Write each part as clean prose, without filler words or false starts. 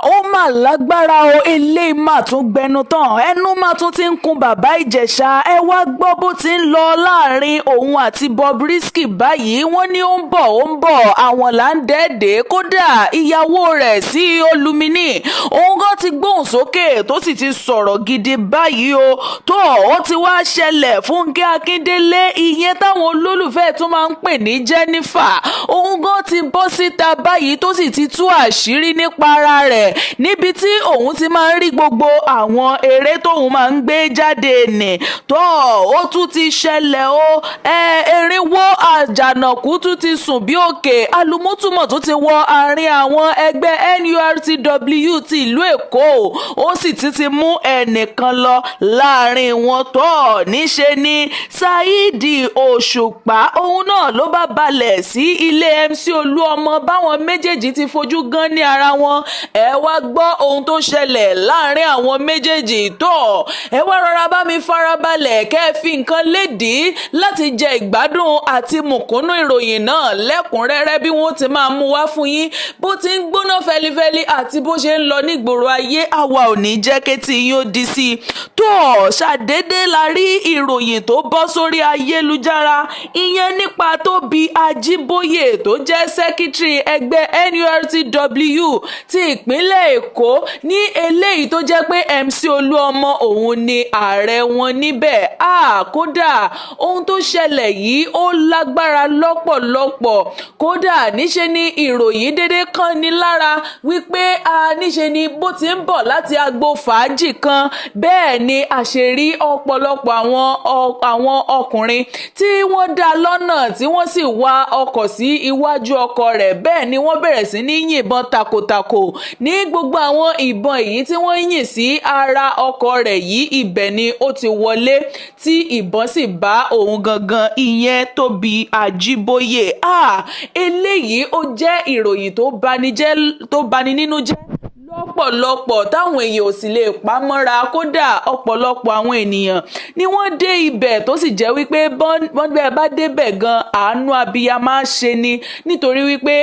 ó mà lágbára o, eléyìí mà tún gbẹnu tán, ẹnu mà tún ti ń kun bàbá Ìjẹ̀ṣà. Ẹ wá gbọ́ bó ti ń lọ láàrin òun àti Bobrisky báyìí. Wọ́n ní ó ń bọ̀ àwọn là ń dẹ́ẹ̀dẹ́. Kódà ìyàwó rẹ̀ sí olùmíní òun gan ti gbóhùn sókè tó sì ti sọ̀rọ̀ gidi báyìí o. tó ó ti wá ṣẹlẹ̀ Fúnkẹ́ Akíndélé, ìyẹn táwọn olólùfẹ́ tún máa ń pè ní Jennifer. Òun gan ti bọ́ síta báyìí tó sì ti tú àṣírí nípa ara rẹ̀ níbi tí òun ti máa ń rí gbogbo àwọn eré tóun máa ń gbé jáde nì. ó tún ti ṣẹlẹ̀ o, erinwó àjànàkú tún ti sùn bí òkè. Alùmọ́tùmọ̀ tún ti wọ àárín àwọn ẹgbẹ́ NURTW ti ìlú Èkó, ó sì ti mú ẹnìkan lọ láàrin wọn. níṣe ni Saheed Òṣùpá òun náà ló bá balẹ̀ sí ilé MC Olúọmọ báwọn méjèèjì ti fojú gan ní ara wọn. Ẹ wá gbọ́ ohun tó ṣẹlẹ̀ láàrin àwọn méjèèjì. ẹ wá rọra bá mi farabalẹ̀ kẹ́ fi nǹkan lédìí láti jẹ ìgbádùn àti mùkúnnù ìròyìn náà lẹ́kùnrẹ́rẹ́ bí wọ́n ti máa mú wá fún yín bó ti ń gbóná fẹlifẹli àti bó ṣe ń lọ nígboro ayé. Àwa ò ní jẹ́ kétí yín ó di sí i. ṣàdédé la rí ìròyìn tó bọ́ sórí ayélujára, ìyẹn nípa Tóbi Ajíbóyè tó jẹ́ sẹ́kítírì ẹgbẹ́ NURTW ti ìpínlẹ̀ Èkó, ní eléyìí tó jẹ́ pé MC Olúọmọ òun ni ààrẹ wọn níbẹ̀. Kódà ohun tó ṣẹlẹ̀ yìí ó lágbára lọ́pọ̀lọpọ̀. Kódà níṣe ni ìròyìn dédé kan ní lára wípé níṣe ni bó ti ń bọ̀ láti agbo fàájì kan, bẹ́ẹ̀ ni àṣírí ọ̀pọ̀lọpọ̀ àwọn ọkùnrin tí wọ́n dá lọ́nà tí wọ́n sì wa ọkọ̀ sí iwájú ọkọ̀ rẹ̀. Bẹ́ẹ̀ ni wọ́n bẹ̀rẹ̀ sí ní yìnbọn takòtakò ní gbogbo àwọn ìbọn èyí tí wọ́n yìn sí ara ọkọ̀ rẹ̀ yìí. Ibẹ̀ ni ó ti wọlé tí ìbọn sì bá òun gangan, ìyẹn Tóbi Ajíbóyè. Eléyìí ó jẹ́ ìròyìn tó bani nínú jẹ́ lọ́pọ̀lọpọ̀ táwọn èèyàn ò sì lè pa mọ́ra. Kódà ọ̀pọ̀lọpọ̀ àwọn ènìyàn ni wọ́n dé ibẹ̀ tó sì jẹ́ wípé bọ́n bẹ́ẹ̀ bá débẹ̀ gan àánú abiyamọ ṣe ni, nítorí wípé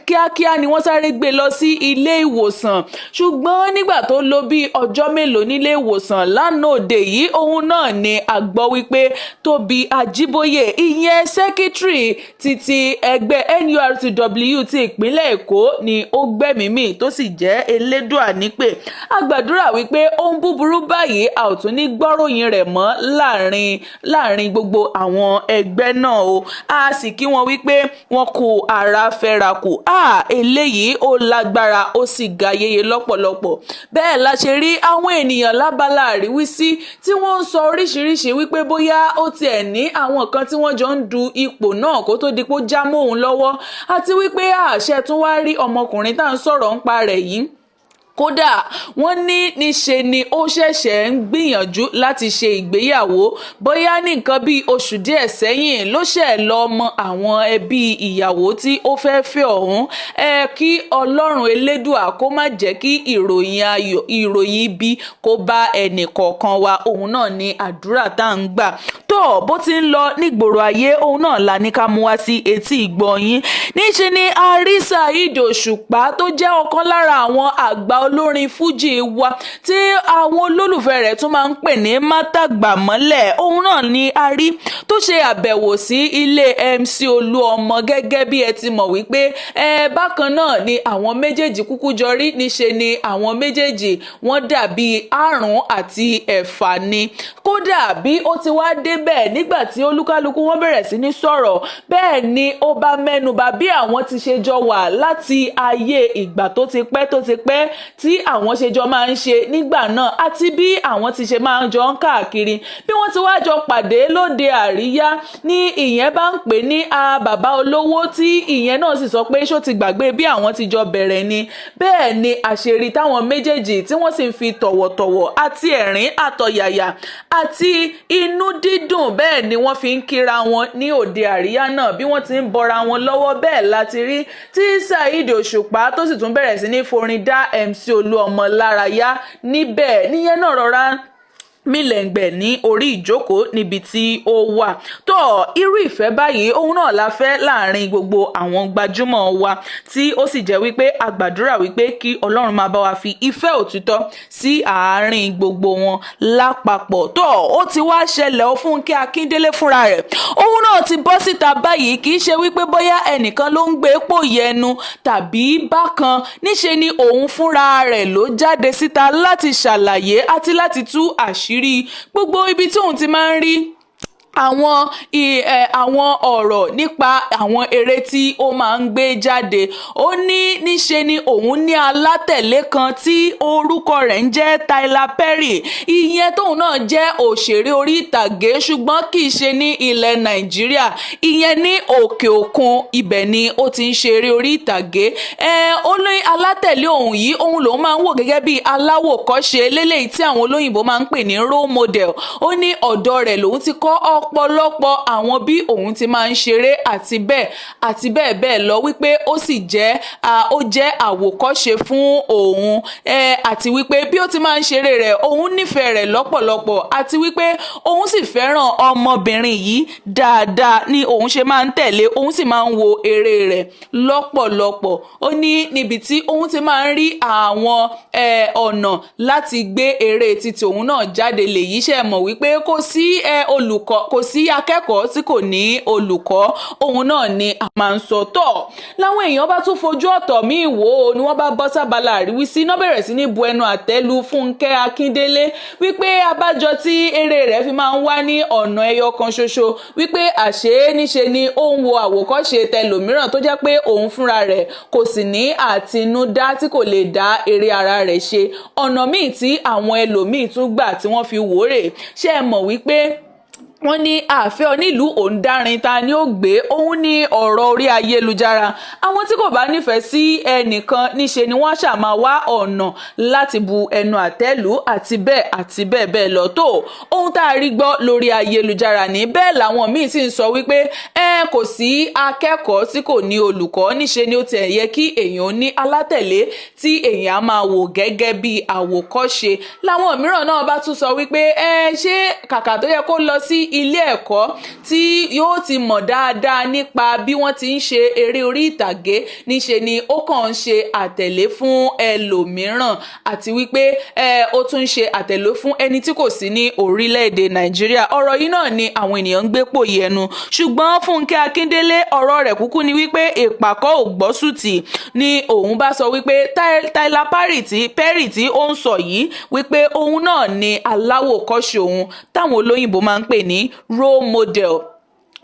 kíákíá ni wọ́n sáré gbé lọ sí ilé ìwòsàn. Ṣùgbọ́n nígbà tó lò bí ọjọ́ mélòó nílé ìwòsàn lánàá òde yìí, òun náà ni a gbọ́ wípé Tóbi Ajíbóyè, ìyẹn sẹ́kítírì títí ẹgbẹ́ NURTW ti ìpínlẹ̀ Èkó, ni ó gbẹ́mìí tó sì jẹ́ Elédùà nípè. A gbàdúrà wípé ohun búburú báyìí a ò tún ní gbọ́ròyìn rẹ̀ mọ́ láàrin gbogbo àwọn ẹgbẹ́ náà o. A sì kí wọn wípé wọn kò ara fẹ́ra kù. Eléyìí ó lágbára ó sì ga yeye lọ́pọ̀lọpọ̀. Bẹ́ẹ̀ la ṣe rí àwọn ènìyàn lábala àríwísí tí wọ́n ń sọ oríṣiríṣi wípé bóyá ó tiẹ̀ ní àwọn kan tí wọ́n jọ ń du ipò náà kó tó di pé ó já mọ́ òun lọ́wọ́, àti wípé àṣẹ tún wá rí ọmọkùnrin tá à ń sọ̀rọ̀ nípa rẹ̀ yìí. Kódà wọ́n ní níṣe ni ó ṣẹ̀ṣẹ̀ ń gbìyànjú láti ṣe ìgbéyàwó, bóyá ní nǹkan bí oṣù díẹ̀ sẹ́yìn ló ṣẹ̀ lọ mọ àwọn ẹbí ìyàwó tí ó fẹ́ fẹ́ ọ̀hún. Kí Ọlọ́run Elédùà kó má jẹ́ kí ìròyìn ibi kó bá ẹnì kọ̀ọ̀kan wa. Òun náà ni àdúrà tá à ń gbà. Bó ti ń lọ nígboro ayé, òun náà la ní ká mú wá sí etí ìgbọ̀nyín. Níṣe ni a rí Saheed Òṣùpá tó jẹ́ ọ̀kan lára àwọn àgbà olórin fújì wa tí àwọn olólùfẹ́ rẹ̀ tún máa ń pè ní mátàgbàmọ́lẹ̀. Òun náà ni a rí tó ṣe àbẹ̀wò sí ilé MC Olúọmọ. Gẹ́gẹ́ bí ẹ ti mọ̀ wípé bákan náà ni àwọn méjèèjì kúkú jọ rí. Níṣe ni àwọn méjèèjì wọ́n dàbí àrùn àti ẹ̀fà ni. Kódà bí ó ti wá débẹ̀ nígbà tí olúkálukú wọn bẹ̀rẹ̀ sí ní sọ̀rọ̀, bẹ́ẹ̀ ni ó bá mẹ́nuba bí àwọn ti ṣe jọ wà láti ayé ìgbà tó ti pẹ́ tí àwọn ṣe jọ máa ń ṣe nígbà náà, àti bí àwọn ti ṣe máa ń jọ ń káàkiri, bí wọ́n ti wá jọ pàdé lóde àríyá ní ìyẹn bá ń pè ní bàbá olówó, tí ìyẹn náà sì sọ pé ṣó ti gbàgbé bí àwọn ti jọ bẹ̀rẹ̀ ni. Bẹ́ẹ̀ ni àṣírí táwọn méjèèjì tí wọ́n sì ń fi tọ̀wọ̀tọ̀wọ̀ àti ẹ̀rín àtọ̀yàyà àti inú dídùn, bẹ́ẹ̀ ni wọ́n fi ń kíra wọn ní òde àríyá náà bí wọ́n ti ń bọra wọn lọ́wọ́. Bẹ́ẹ̀ láti rí tí Saheed Òṣùpá tó sì tún bẹ̀rẹ̀ sí ní forin dá MC Olúọmọ lárayá níbẹ̀. Níyẹn náà rọra mílẹ̀ngbẹ̀ ní orí ìjókòó níbi tí ó wà. tó irú ìfẹ́ báyìí òun náà la fẹ́ láàrin gbogbo àwọn gbajúmọ̀ wa tí ó sì jẹ́ wípé a gbàdúrà wípé kí Ọlọ́run máa bá wa fi ìfẹ́ òtítọ́ sí àárín gbogbo wọn lápapọ̀. tó ó ti wá ṣẹlẹ̀ ó Fúnkẹ́ Akíndélé fúnra rẹ̀ òun náà ti bọ́ síta báyìí, kì í ṣe wípé bóyá ẹnìkan ló ń gbé pò yẹnu tàbí bákan, níṣe ni òun fúnra rẹ̀ ló jáde síta láti ṣàlàyé àti láti tú àṣírí gbogbo ibi tí òun ti máa ń rí àwọn ọ̀rọ̀ nípa àwọn eré tí ó máa ń gbé jáde. ó ní níṣe ni òun ní alátẹ̀lé kan tí orúkọ rẹ̀ ń jẹ́ Tyler Perry, ìyẹn tóun náà jẹ́ òṣèré orí ìtàgé ṣùgbọ́n kì í ṣe ní ilẹ̀ Nàìjíríà, ìyẹn ní òkè òkun, ibẹ̀ ni ó ti ń ṣe eré orí ìtàgé. ó ní alátẹ̀lé òun yìí òun lòun máa ń wò gẹ́gẹ́ bí aláwòkọ́ṣe lélẹ́yìí tí àwọn olóyìnbó máa ń pè ní role model. ó ní ọ̀dọ̀ rẹ̀ lòun ti kọ́ ọ̀pọ̀lọpọ̀ àwọn bí òun ti máa ń ṣeré àti bẹ́ẹ̀ bẹ́ẹ̀ lọ, wípé ó sì jẹ́ àwòkọ́ṣe fún òun, àti wípé bí ó ti máa ń ṣeré rẹ̀ òun nífẹ̀ẹ́ rẹ̀ lọ́pọ̀lọpọ̀, àti wípé òun sì fẹ́ràn ọmọbìnrin yìí dáadáa ni òun ṣe máa ń tẹ̀lé, òun sì máa ń wo eré rẹ̀ lọ́pọ̀lọpọ̀. ó ní níbi tí òun ti máa ń rí àwọn ọ̀nà láti gbé eré títí òun náà jáde lèyí ṣe mọ̀ wípé kò sí olùkọ́, kò sí akẹ́kọ̀ọ́ tí kò ní olùkọ́, òun náà ni a máa ń sọ. tọ́ láwọn èèyàn bá tún fojú ọ̀tọ̀ míì wò ó ni wọ́n bá bọ́ sábàlá àríwísí náà bẹ̀rẹ̀ sí ní bu ẹnu àtẹ́lu Fúnkẹ́ Akíndélé wípé abájọ tí eré rẹ̀ fi máa ń wá ní ọ̀nà ẹyọ kan ṣoṣo, wípé àṣé níṣe ni ó ń wo àwòkọ́ṣe tẹlòmíràn tó jẹ́ pé òun fúnra rẹ̀ kò sì ní àtinúdá tí kò lè dá eré ara rẹ̀ ṣe. ọ̀nà míì tí àwọn ẹlòmíì tún gbà tí wọ́n fi wò rè, ṣé ẹ mọ̀ wípé wọ́n ní àfẹ́ onílùú òǹdarin ta ni ó gbé, òun ní ọ̀rọ̀ orí ayélujára. àwọn tí kò bá nífẹ̀ẹ́ sí ẹnìkan níṣe ni wọ́n ṣàmà wá ọ̀nà láti bu ẹnu àtẹ́lù àti bẹ́ẹ̀ bẹ́ẹ̀ lọ. tó ohun tá a rí gbọ́ lórí ayélujára ní bẹ́ẹ̀ làwọn míì sì ń sọ wípé kò sí akẹ́kọ̀ọ́ tí kò ní olùkọ́, níṣe ni ó ti yẹ kí èèyàn ní alátẹ̀lé tí èèyàn á máa wò gẹ́gẹ́ bí àwòkọ́ṣe. láwọn mìíràn náà bá tún sọ wípé ṣé kàkà tó yẹ kó lọ sí ilé ẹ̀kọ́ tí yóò ti mọ̀ dáadáa nípa bí wọ́n ti ń ṣe eré orí ìtàgé, níṣe ni ó kàn ń ṣe àtẹ̀lé fún ẹlòmíràn, àti wípé ó tún ń ṣe àtẹ̀lé fún ẹni tí kò sí ní orílẹ̀-èdè Nàìjíríà. ọ̀rọ̀ yìí náà ni àwọn ènìyàn ń gbé pòyì ẹnu, ṣùgbọ́n Fúnkẹ́ Akíndélé ọ̀rọ̀ rẹ̀ kúkú ni wípé ìpàkọ́ ò gbọ́sùtì ni òun bá sọ wípé Tyler Perry tí ó ń sọ yìí wípé òun náà ni aláwòkọ́ṣe òun táwọn olóyìnbó máa ń pè ní role model.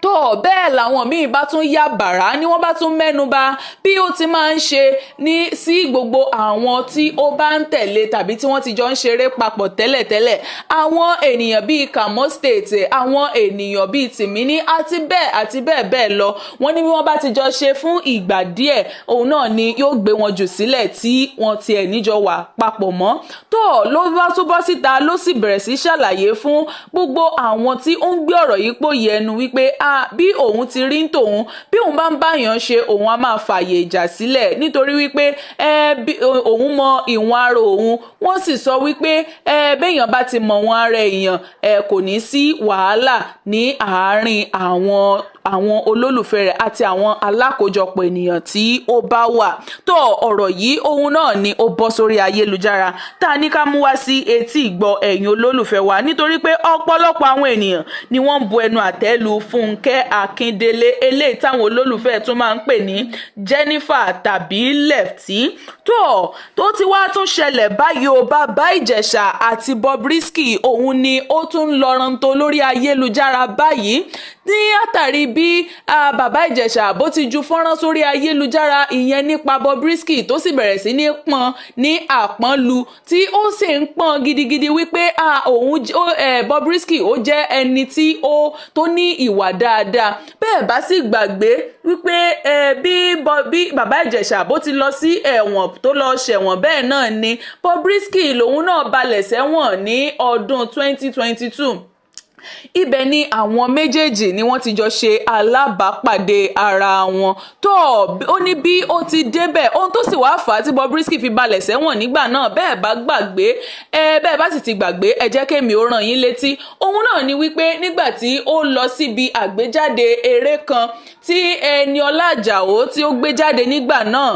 tó bẹ́ẹ̀ làwọn míì bá tún yá bàrá ni wọ́n bá tún mẹ́nuba bí ó ti máa ń ṣe sí gbogbo àwọn tí ó bá ń tẹ̀lé tàbí tí wọ́n ti jọ ń ṣeré papọ̀ tẹ́lẹ̀tẹ́lẹ̀, àwọn ènìyàn bíi Kamo State, àwọn ènìyàn bíi Tìmíní àti bẹ́ẹ̀ bẹ́ẹ̀ lọ. wọ́n ní bí wọ́n bá ti jọ ṣe fún ìgbà díẹ̀ òun náà ni yóò gbé wọn jù sílẹ̀ tí wọ́n tiẹ̀ níjọ wà papọ̀ mọ́. tó ló bá tún bọ́ síta ló sì bẹ̀rẹ̀ sí ṣàlàyé fún gbogbo àwọn tí ó ń gbé ọ̀rọ̀ yìí pò yẹnu wípé bí òun ti rí tòun, bí òun bá ń báyàn ṣe òun á máa fààyè ìjà sílẹ̀ nítorí wípé òun mọ ìwọ̀n ara òun. wọ́n sì sọ wípé béèyàn bá ti mọ ìwọ̀n ara èèyàn kò ní sí wàhálà ní àárín àwọn olólùfẹ́ rẹ̀ àti àwọn alákòójọpọ̀ ènìyàn tí ó bá wà. tó ọ̀rọ̀ yìí òun náà ni ó bọ́ sórí ayélujára tá a ní ká mú wá sí etí ìgbọ́ ẹ̀yin olólùfẹ́ wa, nítorí pé ọ̀pọ̀lọpọ̀ àwọn ènìyàn ni wọ́n ń bu ẹnu àtẹ́ lu Fúnkẹ́ Akíndélé, eléyìí táwọn olólùfẹ́ tún máa ń pè ní Jennifer tàbí Lefty. tó ti wá tún ṣẹlẹ̀ báyìí o, bàbá Ìjẹ̀ṣà àti Bobrisky òun ni ó tún ń lọ́rantó lórí ayélujára báyìí ní àtàrí bí bàbá Ìjẹ̀ṣà bó ti ju fọ́nrán sórí ayélujára ìyẹn nípa Bobrisky tó sì bẹ̀rẹ̀ sí ní pọ́n ní àpọ́nlu tí ó sì ń pọ́n gidigidi wípé Bobrisky ó jẹ́ ẹni tí tó ní ìwà dáadáa. bẹ́ẹ̀ bá sì gbàgbé wípé bí bàbá Ìjẹ̀ṣà bó ti lọ sí ẹ̀wọ̀n tó lọ ṣẹ̀wọ̀n bẹ́ẹ̀ náà ni Bobrisky lòun náà balẹ̀ sẹ́wọ̀n ní ọdún 2022 ibẹ̀ ni àwọn méjèèjì ni wọ́n ti jọ ṣe alábàápàdé ara wọn tó ó ní bí ó ti débẹ̀ ohun tó sì wá fà á tí Bobrisky fi balẹ̀ sẹ́wọ̀n nígbà náà bẹ́ẹ̀ bá gbàgbé bẹ́ẹ̀ bá sì ti gbàgbé ẹ jẹ́ kémi ó ràn yín létí òun náà ni wípé nígbà tí ó lọ síbi àgbéjáde eré kan tí Ẹniọlá Àjàó tí ó gbé jáde nígbà náà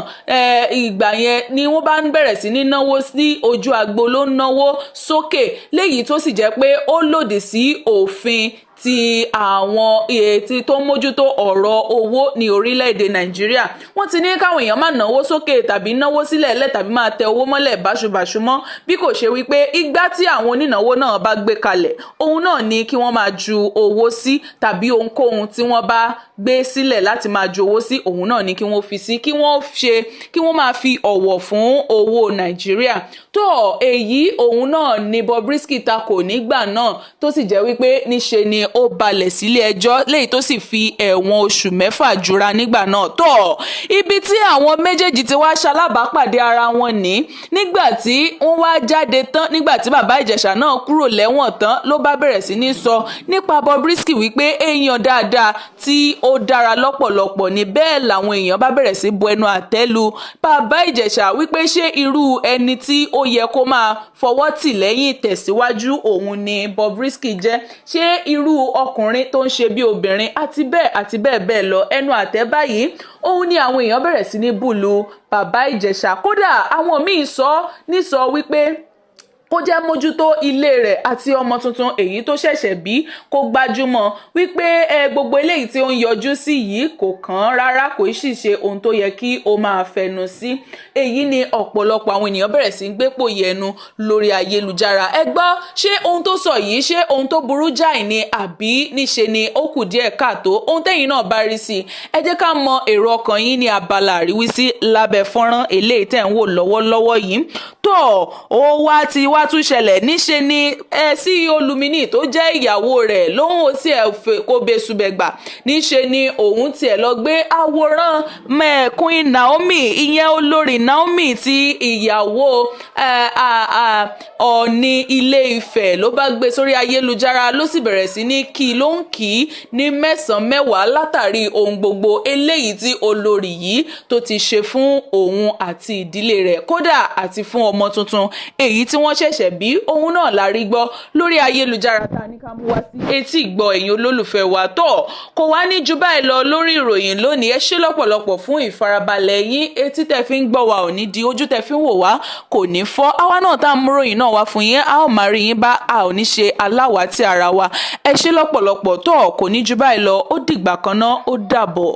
ìgbà yẹn ni wọ́n bá ń bẹ̀rẹ̀ sí ní náwó sí ojú agbo ló ń náwó sókè léyìí tó sì jẹ́ pé ó lòdì sí òfin ti àwọn ètí tó ń mójútó ọ̀rọ̀ owó ní orílẹ̀-èdè Nàìjíríà wọ́n ti ní káwọn èèyàn máa náwó sókè tàbí náwó sílẹ̀ lẹ̀ tàbí máa tẹ owó mọ́lẹ̀ báṣubàṣu mọ́ bí kò ṣe wípé igbá tí àwọn onínáwó náà bá gbé kalẹ̀ òun náà ni kí wọ́n máa ju owó sí tàbí ohunkóhun tí wọ́n bá gbé sílẹ̀ láti máa ju owó sí òun náà ni kí wọ́n fi sí kí wọ́n máa fi ọ̀wọ̀ fún owó Nàìjíríà tó èyí òun náà ni Bobrisky takò nígbà náà tó sì jẹ́ wípé níṣe ni ó balẹ̀ sílé ẹjọ́ léyìí tó sì fi ẹ̀wọ̀n oṣù 6 jura nígbà náà tó ibi tí àwọn méjèèjì ti wá ṣalábàápàdé ara wọn ní nígbà tí wọ́n wá jáde tán nígbà tí bàbá Ìjẹ̀ṣà náà kúrò lẹ́wọ̀n tán ló bá bẹ̀rẹ̀ sí ní sọ nípa Bobrisky wípé èèyàn dáadáa tí ó dára lọ́pọ̀lọpọ̀ ní bẹ́ẹ̀ làwọn èèyàn bá bẹ̀rẹ̀ sí bu ẹnu àtẹ́ lu bàbá Ìjẹ̀ṣà wípé ṣé irú ẹni tí ó yẹ kó máa fọwọ́ tì lẹ́yìn tẹ̀síwájú òun ni Bobrisky jẹ́ ṣé irú ọkùnrin tó ń ṣe bí obìnrin àti bẹ́ẹ̀ bẹ́ẹ̀ lọ ẹnu àtẹ́ báyìí òun ni àwọn èèyàn bẹ̀rẹ̀ sí ní bùlù bàbá Ìjẹ̀ṣà kódà àwọn míì sọ wípé kó jẹ́ mójútó ilé rẹ̀ àti ọmọ tuntun èyí tó ṣẹ̀ṣẹ̀ bí kó gbájúmọ́ wípé gbogbo eléyìí tí ó ń yọjú sí yìí kò kàn án rárá kò sì ṣe ohun tó yẹ kí ó máa fẹnu sí èyí ni ọ̀pọ̀lọpọ̀ àwọn ènìyàn bẹ̀rẹ̀ sí ń gbépò yẹnu lórí ayélujára ẹ gbọ́ ṣé ohun tó sọ yìí ṣé ohun tó burú jáì ni àbí níṣe ni ó kù díẹ̀ káàtó ohun tẹ́yìn náà bá rí sí ẹ jẹ́ ká mọ èrò ọkàn yín ní abala àríwísí lábẹ́ fọ́nrán eléyìí tẹ́ ń wò lọ́wọ́lọ́wọ́ yìí tó ó wá tún ṣẹlẹ̀ níṣe ni CEO Lumini tó jẹ́ ìyàwó rẹ̀ lóhùn tí kò besùbẹ̀gbà níṣe ni òun tiẹ̀ lọ gbé àwòrán Queen Naomi ìyẹn olórí Naomi ti ìyàwó Ọọ̀ni Ilé Ifẹ̀ ló bá gbé sórí ayélujára ló sì bẹ̀rẹ̀ sí ní kí ló ń kí ní 9-10 látàrí ohun gbogbo eléyìí tí olórí yìí tó ti ṣe fún òun àti ìdílé rẹ̀ kódà àti fún ọmọ tuntun èyí tí wọ́n ṣẹ̀ṣẹ̀ bí òun náà la rí gbọ́ lórí ayélujára ta ní ká mú wá sí etí ìgbọ́ ẹ̀yin olólùfẹ́ wa tó kò wá ní ju báyìí lọ lórí ìròyìn lónìí ẹ ṣé lọ́pọ̀lọpọ̀ fún ìfarabalẹ̀ yín etí tẹ́ fi ń gbọ́ wa ò ní di ojú tẹ́ fi ń wò wá kò ní fọ́ àwa náà tá à ń mú ròyìn náà wá fún yín a ó máa rí yín bá a ò ní ṣe aláwàátì ara wa ẹ ṣé lọ́pọ̀lọpọ̀ tó kò ní ju báyìí lọ ó dìgbà kan náà ó dàbọ̀.